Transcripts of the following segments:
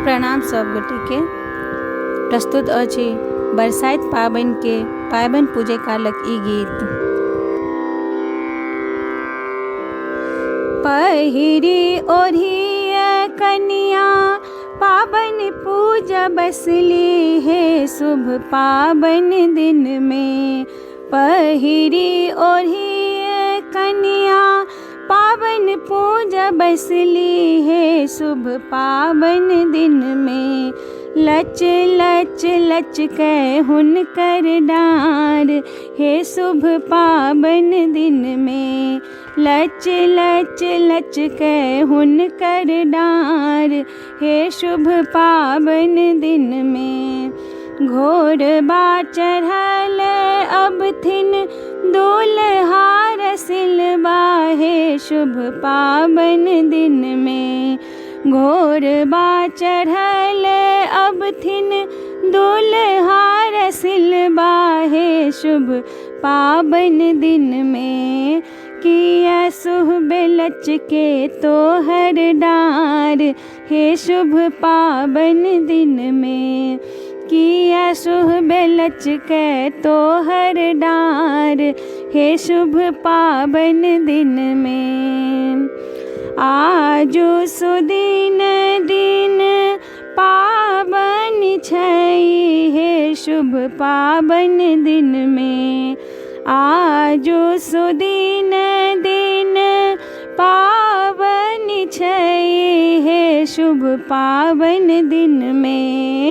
प्रणाम सब गोटे के। प्रस्तुत अछि बरसाइत पाबन के पाबन पूजे कालक ई गीत। पहिरी ओढ़िया कन्या पाबन पूजा बसली है शुभ पाबन दिन में। पहिरी ओढ़िया कन्या पावन पूजा बसली है शुभ पावन दिन में। लच लच लच कै हुनकर डार है शुभ पावन दिन में। लच लच लच कै हुनकर डार है शुभ पावन दिन में। घोर बा चढ़ल अब थिन दुल्हा रसिलबा है शुभ पावन दिन में। घोर बा चढ़ल अब थिन दुल्हा रसिलबा है शुभ पावन दिन में। किया सुहबे लच के तोहर डार है शुभ पावन दिन में। किया सुहबे लच के तोहर डार है शुभ पावन दिन में। आजो सुदिन दिन पावन छै है शुभ पावन दिन में। आजो सुदिन दिन पावन छै है शुभ पावन दिन में।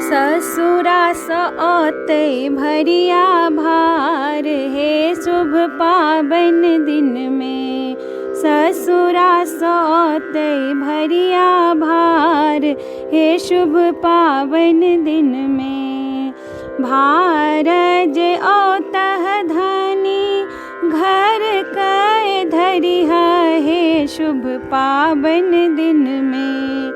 ससुरा सौते भरिया भार है शुभ पावन दिन में। ससुरा सौते भरिया भार है शुभ पावन दिन में। भारज औतः धनी घर कै धरिहा है शुभ पावन दिन में।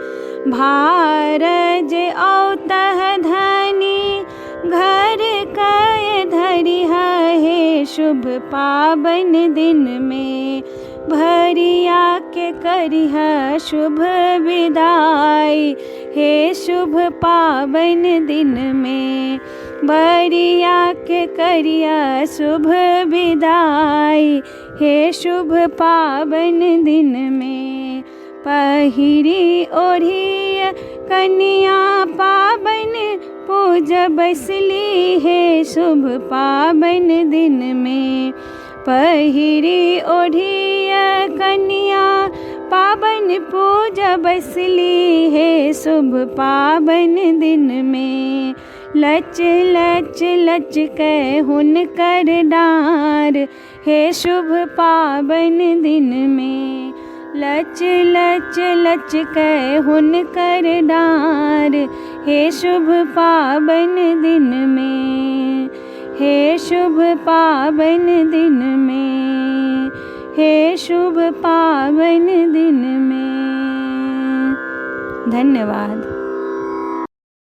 भारज औतः धनी घर कै धरिहा है शुभ पावन दिन में। भरिया के करिहा शुभ विदाई है शुभ पावन दिन में। भरिया के करिया शुभ विदाई है शुभ पावन दिन में। पहिरी ओढ़िया कन्या पावन पूजा बसली है शुभ पावन दिन में। पहिरी ओढ़िया कन्या पावन पूजा बसली है शुभ पावन दिन में। लच लच लच कै हुनकर डार है शुभ पावन दिन में। लच लच लच कै हुनकर डार है शुभ पावन दिन में। है शुभ पावन दिन में। है शुभ पावन दिन में। धन्यवाद।